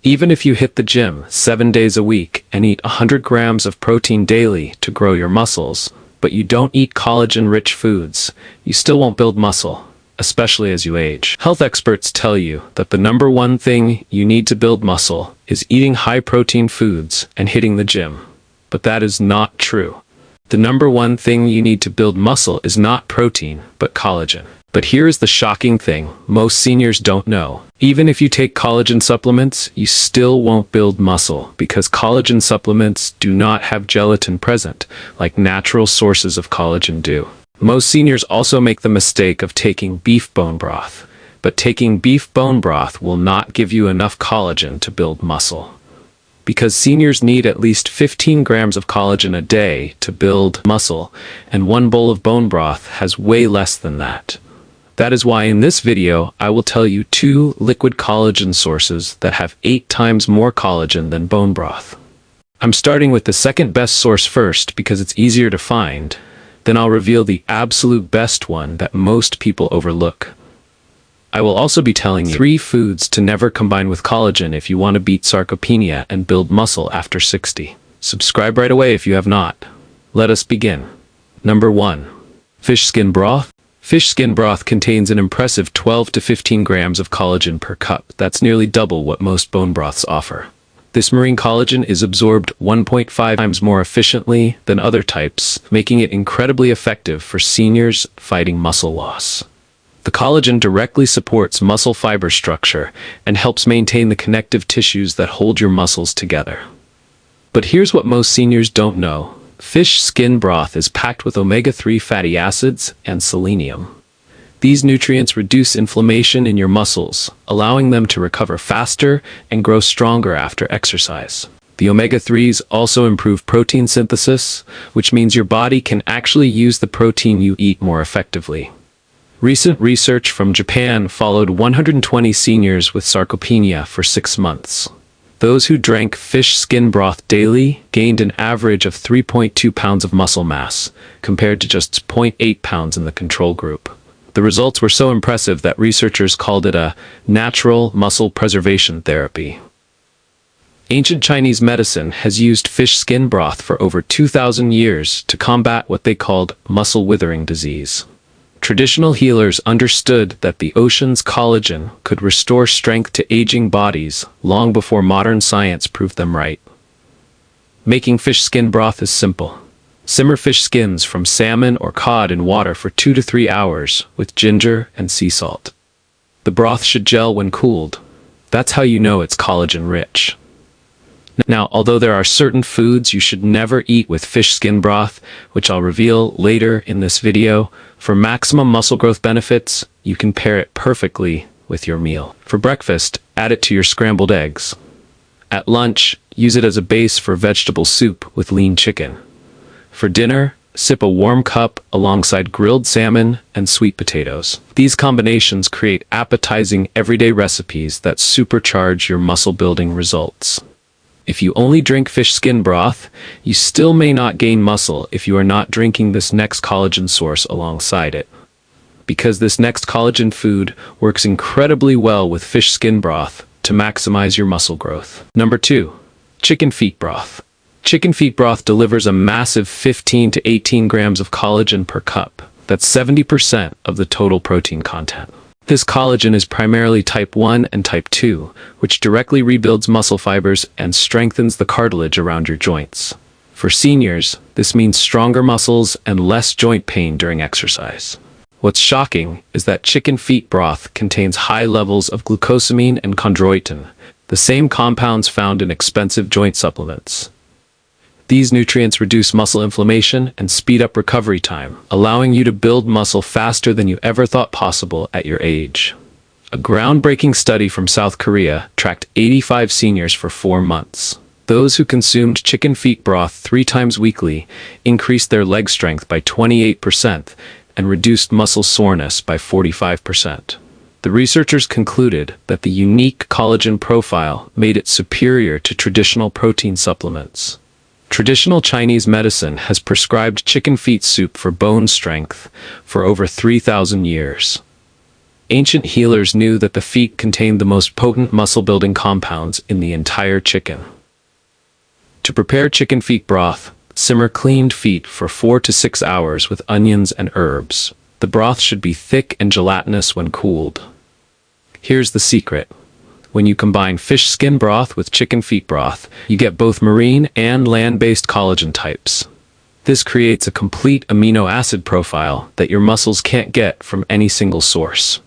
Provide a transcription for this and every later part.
Even if you hit the gym 7 days a week and eat 100 grams of protein daily to grow your muscles, but you don't eat collagen-rich foods, you still won't build muscle, especially as you age. Health experts tell you that the number one thing you need to build muscle is eating high-protein foods and hitting the gym. But that is not true. The number one thing you need to build muscle is not protein, but collagen. But here is the shocking thing most seniors don't know. Even if you take collagen supplements, you still won't build muscle because collagen supplements do not have gelatin present, like natural sources of collagen do. Most seniors also make the mistake of taking beef bone broth, but taking beef bone broth will not give you enough collagen to build muscle. Because seniors need at least 15 grams of collagen a day to build muscle, and one bowl of bone broth has way less than that. That is why in this video, I will tell you 2 liquid collagen sources that have 8 times more collagen than bone broth. I'm starting with the second best source first because it's easier to find. Then I'll reveal the absolute best one that most people overlook. I will also be telling you 3 foods to never combine with collagen if you want to beat sarcopenia and build muscle after 60. Subscribe right away if you have not. Let us begin. Number 1. Fish skin broth. Fish skin broth contains an impressive 12 to 15 grams of collagen per cup. That's nearly double what most bone broths offer. This marine collagen is absorbed 1.5 times more efficiently than other types, making it incredibly effective for seniors fighting muscle loss. The collagen directly supports muscle fiber structure and helps maintain the connective tissues that hold your muscles together. But here's what most seniors don't know. Fish skin broth is packed with omega-3 fatty acids and selenium. These nutrients reduce inflammation in your muscles, allowing them to recover faster and grow stronger after exercise. The omega-3s also improve protein synthesis, which means your body can actually use the protein you eat more effectively. Recent research from Japan followed 120 seniors with sarcopenia for 6 months. Those who drank fish skin broth daily gained an average of 3.2 pounds of muscle mass, compared to just 0.8 pounds in the control group. The results were so impressive that researchers called it a natural muscle preservation therapy. Ancient Chinese medicine has used fish skin broth for over 2,000 years to combat what they called muscle withering disease. Traditional healers understood that the ocean's collagen could restore strength to aging bodies long before modern science proved them right. Making fish skin broth is simple. Simmer fish skins from salmon or cod in water for 2 to 3 hours with ginger and sea salt. The broth should gel when cooled. That's how you know it's collagen rich. Now, although there are certain foods you should never eat with fish skin broth, which I'll reveal later in this video, for maximum muscle growth benefits, you can pair it perfectly with your meal. For breakfast, add it to your scrambled eggs. At lunch, use it as a base for vegetable soup with lean chicken. For dinner, sip a warm cup alongside grilled salmon and sweet potatoes. These combinations create appetizing everyday recipes that supercharge your muscle-building results. If you only drink fish skin broth, you still may not gain muscle if you are not drinking this next collagen source alongside it. Because this next collagen food works incredibly well with fish skin broth to maximize your muscle growth. Number 2. Chicken feet broth. Chicken feet broth delivers a massive 15 to 18 grams of collagen per cup. That's 70% of the total protein content. This collagen is primarily type 1 and type 2, which directly rebuilds muscle fibers and strengthens the cartilage around your joints. For seniors, this means stronger muscles and less joint pain during exercise. What's shocking is that chicken feet broth contains high levels of glucosamine and chondroitin, the same compounds found in expensive joint supplements. These nutrients reduce muscle inflammation and speed up recovery time, allowing you to build muscle faster than you ever thought possible at your age. A groundbreaking study from South Korea tracked 85 seniors for 4 months. Those who consumed chicken feet broth 3 times weekly increased their leg strength by 28% and reduced muscle soreness by 45%. The researchers concluded that the unique collagen profile made it superior to traditional protein supplements. Traditional Chinese medicine has prescribed chicken feet soup for bone strength for over 3,000 years. Ancient healers knew that the feet contained the most potent muscle-building compounds in the entire chicken. To prepare chicken feet broth, simmer cleaned feet for 4 to 6 hours with onions and herbs. The broth should be thick and gelatinous when cooled. Here's the secret. When you combine fish skin broth with chicken feet broth, you get both marine and land-based collagen types. This creates a complete amino acid profile that your muscles can't get from any single source.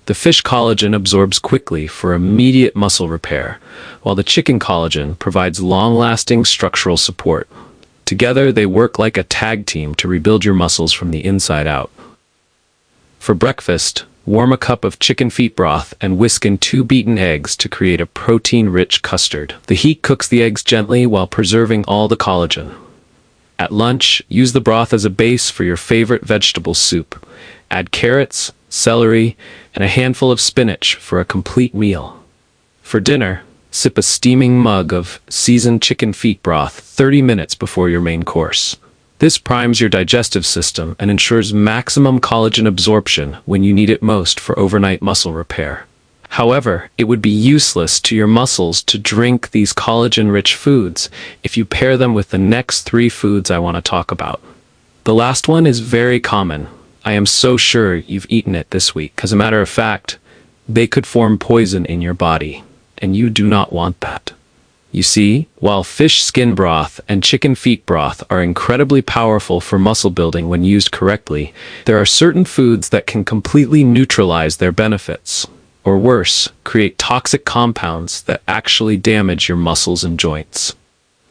The fish collagen absorbs quickly for immediate muscle repair, while the chicken collagen provides long-lasting structural support. Together, they work like a tag team to rebuild your muscles from the inside out. For breakfast, warm a cup of chicken feet broth and whisk in 2 beaten eggs to create a protein-rich custard. The heat cooks the eggs gently while preserving all the collagen. At lunch, use the broth as a base for your favorite vegetable soup. Add carrots, celery, and a handful of spinach for a complete meal. For dinner, sip a steaming mug of seasoned chicken feet broth 30 minutes before your main course. This primes your digestive system and ensures maximum collagen absorption when you need it most for overnight muscle repair. However, it would be useless to your muscles to drink these collagen-rich foods if you pair them with the next 3 foods I want to talk about. The last one is very common. I am so sure you've eaten it this week. As a matter of fact, they could form poison in your body, and you do not want that. You see, while fish skin broth and chicken feet broth are incredibly powerful for muscle building when used correctly, there are certain foods that can completely neutralize their benefits, or worse, create toxic compounds that actually damage your muscles and joints.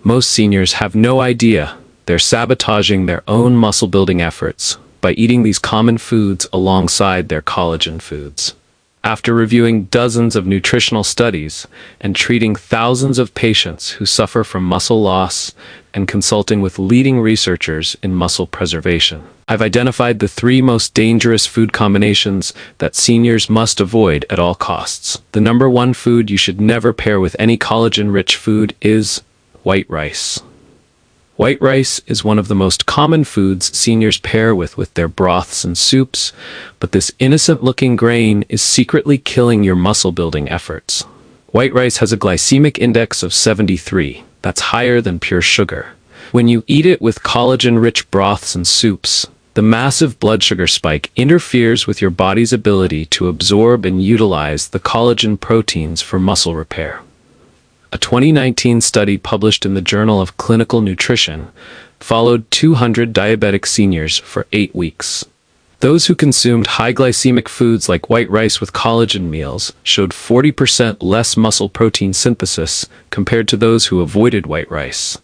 Most seniors have no idea they're sabotaging their own muscle building efforts by eating these common foods alongside their collagen foods. After reviewing dozens of nutritional studies and treating thousands of patients who suffer from muscle loss and consulting with leading researchers in muscle preservation, I've identified the 3 most dangerous food combinations that seniors must avoid at all costs. The number 1 food you should never pair with any collagen-rich food is white rice. White rice is one of the most common foods seniors pair with their broths and soups, but this innocent-looking grain is secretly killing your muscle-building efforts. White rice has a glycemic index of 73. That's higher than pure sugar. When you eat it with collagen-rich broths and soups, the massive blood sugar spike interferes with your body's ability to absorb and utilize the collagen proteins for muscle repair. A 2019 study published in the Journal of Clinical Nutrition followed 200 diabetic seniors for 8 weeks. Those who consumed high glycemic foods like white rice with collagen meals showed 40% less muscle protein synthesis compared to those who avoided white rice.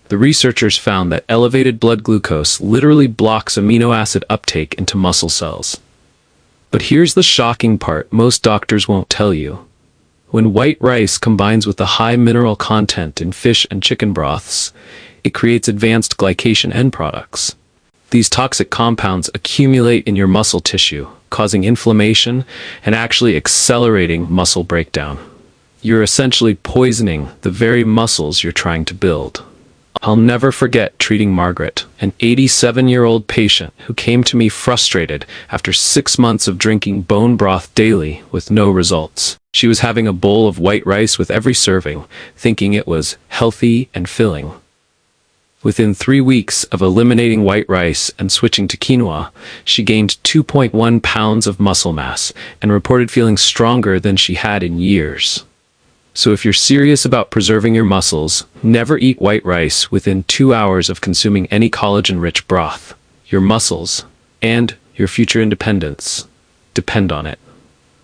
The researchers found that elevated blood glucose literally blocks amino acid uptake into muscle cells. But here's the shocking part most doctors won't tell you. When white rice combines with the high mineral content in fish and chicken broths, it creates advanced glycation end products. These toxic compounds accumulate in your muscle tissue, causing inflammation and actually accelerating muscle breakdown. You're essentially poisoning the very muscles you're trying to build. I'll never forget treating Margaret, an 87-year-old patient who came to me frustrated after 6 months of drinking bone broth daily with no results. She was having a bowl of white rice with every serving, thinking it was healthy and filling. Within 3 weeks of eliminating white rice and switching to quinoa, she gained 2.1 pounds of muscle mass and reported feeling stronger than she had in years. So if you're serious about preserving your muscles, never eat white rice within 2 hours of consuming any collagen-rich broth. Your muscles, and your future independence, depend on it.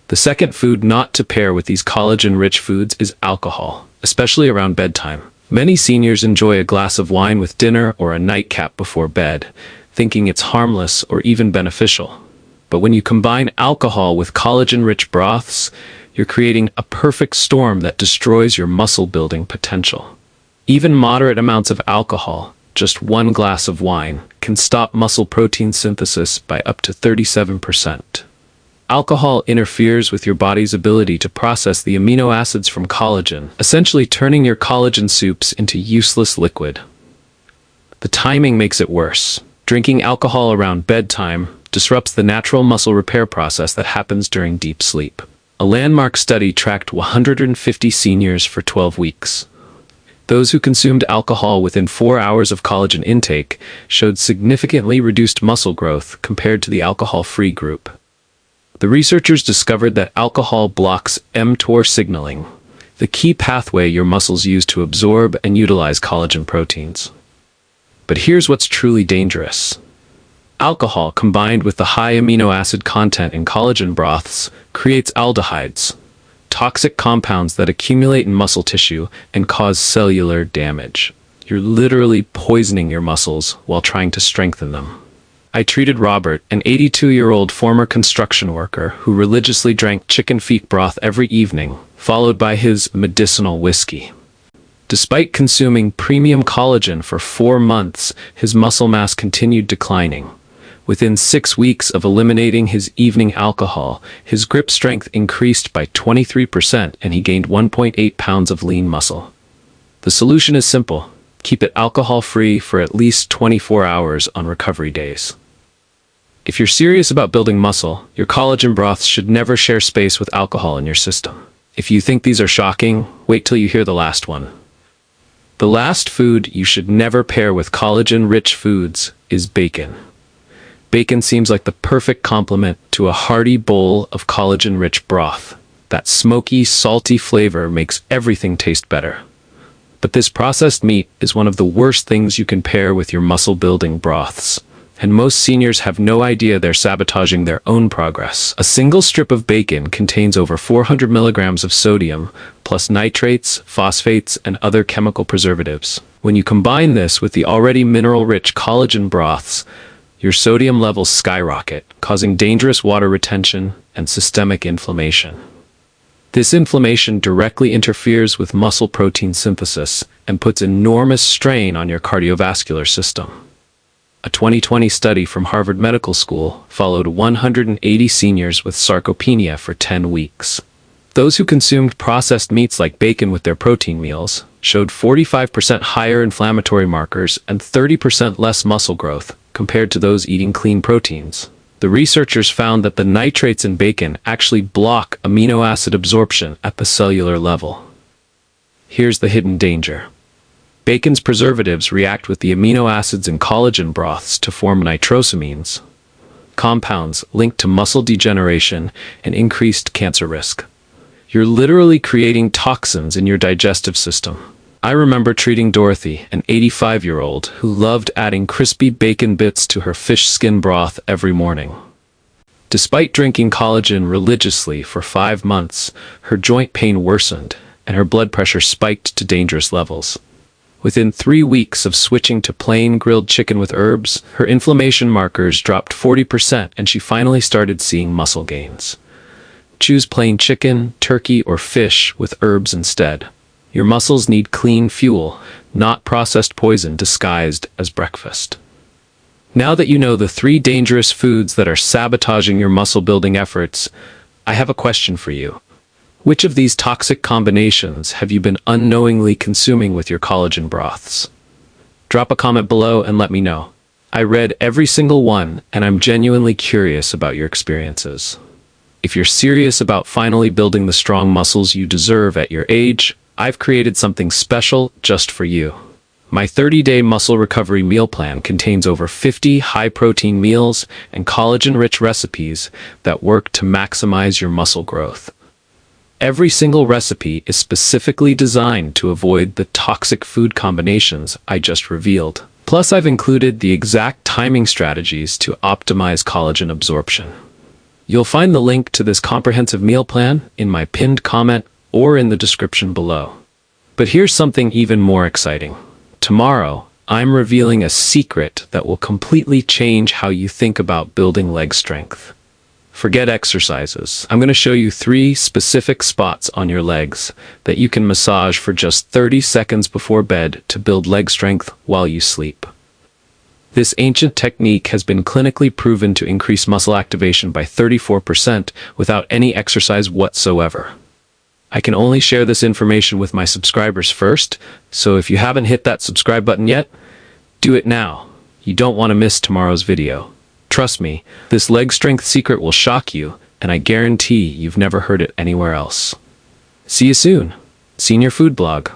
The second food not to pair with these collagen-rich foods is alcohol, especially around bedtime. Many seniors enjoy a glass of wine with dinner or a nightcap before bed, thinking it's harmless or even beneficial. But when you combine alcohol with collagen-rich broths, you're creating a perfect storm that destroys your muscle-building potential. Even moderate amounts of alcohol, just 1 glass of wine, can stop muscle protein synthesis by up to 37%. Alcohol interferes with your body's ability to process the amino acids from collagen, essentially turning your collagen soups into useless liquid. The timing makes it worse. Drinking alcohol around bedtime disrupts the natural muscle repair process that happens during deep sleep. A landmark study tracked 150 seniors for 12 weeks. Those who consumed alcohol within 4 hours of collagen intake showed significantly reduced muscle growth compared to the alcohol-free group. The researchers discovered that alcohol blocks mTOR signaling, the key pathway your muscles use to absorb and utilize collagen proteins. But here's what's truly dangerous. Alcohol combined with the high amino acid content in collagen broths creates aldehydes, toxic compounds that accumulate in muscle tissue and cause cellular damage. You're literally poisoning your muscles while trying to strengthen them. I treated Robert, an 82-year-old former construction worker who religiously drank chicken feet broth every evening, followed by his medicinal whiskey. Despite consuming premium collagen for 4 months, his muscle mass continued declining. Within 6 weeks of eliminating his evening alcohol, his grip strength increased by 23% and he gained 1.8 pounds of lean muscle. The solution is simple. Keep it alcohol-free for at least 24 hours on recovery days. If you're serious about building muscle, your collagen broths should never share space with alcohol in your system. If you think these are shocking, wait till you hear the last one. The last food you should never pair with collagen-rich foods is bacon. Bacon seems like the perfect complement to a hearty bowl of collagen-rich broth. That smoky, salty flavor makes everything taste better. But this processed meat is one of the worst things you can pair with your muscle-building broths. And most seniors have no idea they're sabotaging their own progress. A single strip of bacon contains over 400 milligrams of sodium, plus nitrates, phosphates, and other chemical preservatives. When you combine this with the already mineral-rich collagen broths, your sodium levels skyrocket, causing dangerous water retention and systemic inflammation. This inflammation directly interferes with muscle protein synthesis and puts enormous strain on your cardiovascular system. A 2020 study from Harvard Medical School followed 180 seniors with sarcopenia for 10 weeks. Those who consumed processed meats like bacon with their protein meals showed 45% higher inflammatory markers and 30% less muscle growth compared to those eating clean proteins. The researchers found that the nitrates in bacon actually block amino acid absorption at the cellular level. Here's the hidden danger. Bacon's preservatives react with the amino acids in collagen broths to form nitrosamines, compounds linked to muscle degeneration and increased cancer risk. You're literally creating toxins in your digestive system. I remember treating Dorothy, an 85-year-old who loved adding crispy bacon bits to her fish skin broth every morning. Despite drinking collagen religiously for 5 months, her joint pain worsened and her blood pressure spiked to dangerous levels. Within 3 weeks of switching to plain grilled chicken with herbs, her inflammation markers dropped 40% and she finally started seeing muscle gains. Choose plain chicken, turkey, or fish with herbs instead. Your muscles need clean fuel, not processed poison disguised as breakfast. Now that you know the 3 dangerous foods that are sabotaging your muscle-building efforts, I have a question for you. Which of these toxic combinations have you been unknowingly consuming with your collagen broths? Drop a comment below and let me know. I read every single one, and I'm genuinely curious about your experiences. If you're serious about finally building the strong muscles you deserve at your age, I've created something special just for you. My 30-day muscle recovery meal plan contains over 50 high-protein meals and collagen-rich recipes that work to maximize your muscle growth. Every single recipe is specifically designed to avoid the toxic food combinations I just revealed. Plus, I've included the exact timing strategies to optimize collagen absorption. You'll find the link to this comprehensive meal plan in my pinned comment or in the description below. But here's something even more exciting. Tomorrow, I'm revealing a secret that will completely change how you think about building leg strength. Forget exercises. I'm going to show you 3 specific spots on your legs that you can massage for just 30 seconds before bed to build leg strength while you sleep. This ancient technique has been clinically proven to increase muscle activation by 34% without any exercise whatsoever. I can only share this information with my subscribers first, so if you haven't hit that subscribe button yet, do it now. You don't want to miss tomorrow's video. Trust me, this leg strength secret will shock you, and I guarantee you've never heard it anywhere else. See you soon. Senior Food Blog.